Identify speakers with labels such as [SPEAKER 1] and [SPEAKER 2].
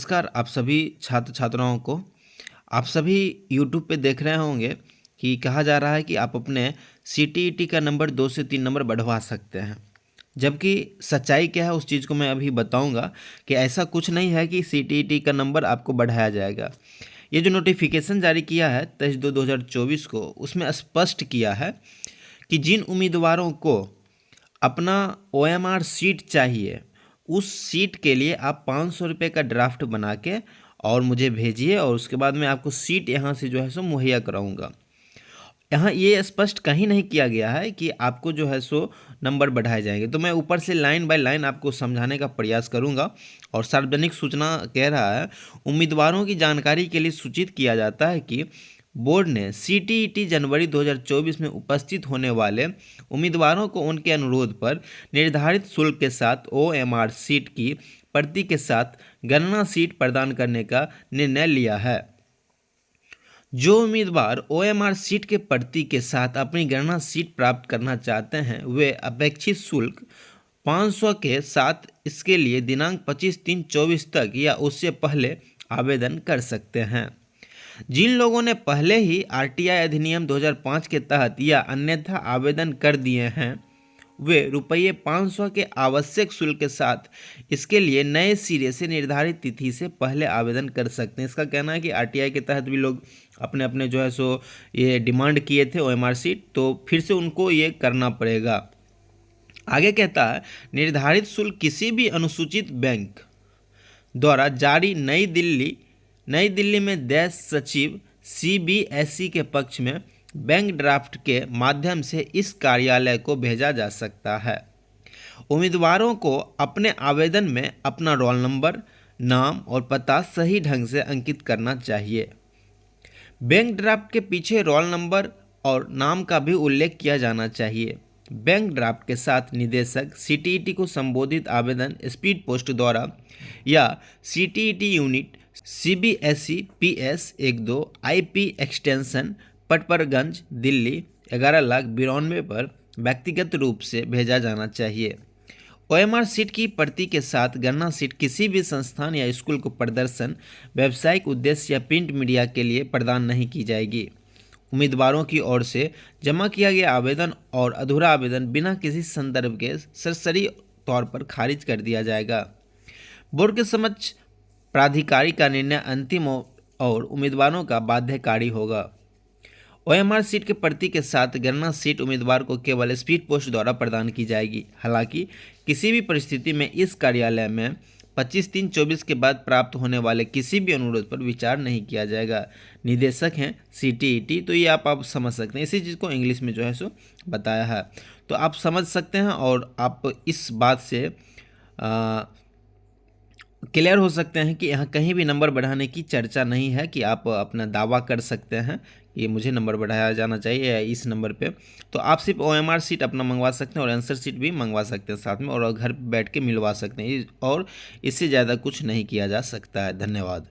[SPEAKER 1] नमस्कार आप सभी छात्र छात्राओं को। आप सभी यूट्यूब पे देख रहे होंगे कि कहा जा रहा है कि आप अपने सीटीईटी का नंबर 2 से 3 नंबर बढ़वा सकते हैं। जबकि सच्चाई क्या है उस चीज़ को मैं अभी बताऊंगा कि ऐसा कुछ नहीं है कि सीटीईटी का नंबर आपको बढ़ाया जाएगा। ये जो नोटिफिकेशन जारी किया है 23/2/2024 को, उसमें स्पष्ट किया है कि जिन उम्मीदवारों को अपना ओएमआर सीट चाहिए उस सीट के लिए आप 500 रुपये का ड्राफ्ट बना के और मुझे भेजिए और उसके बाद मैं आपको सीट यहाँ से जो है सो मुहैया कराऊंगा। यहाँ ये स्पष्ट कहीं नहीं किया गया है कि आपको जो है सो नंबर बढ़ाए जाएंगे। तो मैं ऊपर से लाइन बाय लाइन आपको समझाने का प्रयास करूंगा। और सार्वजनिक सूचना कह रहा है, उम्मीदवारों की जानकारी के लिए सूचित किया जाता है कि बोर्ड ने सीटीईटी जनवरी 2024 में उपस्थित होने वाले उम्मीदवारों को उनके अनुरोध पर निर्धारित शुल्क के साथ ओएमआर सीट की प्रति के साथ गणना सीट प्रदान करने का निर्णय लिया है। जो उम्मीदवार ओएमआर सीट के प्रति के साथ अपनी गणना सीट प्राप्त करना चाहते हैं वे अपेक्षित शुल्क 500 के साथ इसके लिए दिनांक 25/3/24 तक या उससे पहले आवेदन कर सकते हैं। जिन लोगों ने पहले ही आरटीआई अधिनियम 2005 के तहत या अन्यथा आवेदन कर दिए हैं वे ₹500 के आवश्यक शुल्क के साथ इसके लिए नए सिरे से निर्धारित तिथि से पहले आवेदन कर सकते हैं। इसका कहना है कि आरटीआई के तहत भी लोग अपने अपने जो है सो ये डिमांड किए थे ओएमआर सीट, तो फिर से उनको ये करना पड़ेगा। आगे कहता है, निर्धारित शुल्क किसी भी अनुसूचित बैंक द्वारा जारी नई दिल्ली में देश सचिव सीबीएसई के पक्ष में बैंक ड्राफ्ट के माध्यम से इस कार्यालय को भेजा जा सकता है। उम्मीदवारों को अपने आवेदन में अपना रोल नंबर, नाम और पता सही ढंग से अंकित करना चाहिए। बैंक ड्राफ्ट के पीछे रोल नंबर और नाम का भी उल्लेख किया जाना चाहिए। बैंक ड्राफ्ट के साथ निदेशक सीटीईटी को संबोधित आवेदन स्पीड पोस्ट द्वारा या CTET unit CBSE PS 12 IP extension Patparganj Delhi 11,92,000 पर व्यक्तिगत रूप से भेजा जाना चाहिए। ओएमआर सीट की प्रति के साथ गणना सीट किसी भी संस्थान या स्कूल को प्रदर्शन, व्यावसायिक उद्देश्य या प्रिंट मीडिया के लिए प्रदान नहीं की जाएगी। उम्मीदवारों की ओर से जमा किया गया आवेदन और अधूरा आवेदन बिना किसी संदर्भ के सरसरी तौर पर खारिज कर दिया जाएगा। बोर्ड के समक्ष प्राधिकारी का निर्णय अंतिम और उम्मीदवारों का बाध्यकारी होगा। ओएमआर सीट के प्रति के साथ गणना सीट उम्मीदवार को केवल स्पीड पोस्ट द्वारा प्रदान की जाएगी। हालांकि किसी भी परिस्थिति में इस कार्यालय में 25/3/24 के बाद प्राप्त होने वाले किसी भी अनुरोध पर विचार नहीं किया जाएगा। निदेशक हैं सीटीईटी, तो ये आप समझ सकते हैं। इसी चीज़ को इंग्लिश में जो है सो बताया है, तो आप समझ सकते हैं और आप इस बात से क्लियर हो सकते हैं कि यहाँ कहीं भी नंबर बढ़ाने की चर्चा नहीं है कि आप अपना दावा कर सकते हैं कि मुझे नंबर बढ़ाया जाना चाहिए या इस नंबर पे। तो आप सिर्फ ओएमआर सीट अपना मंगवा सकते हैं और आंसर सीट भी मंगवा सकते हैं साथ में, और घर बैठ के मिलवा सकते हैं, और इससे ज़्यादा कुछ नहीं किया जा सकता है। धन्यवाद।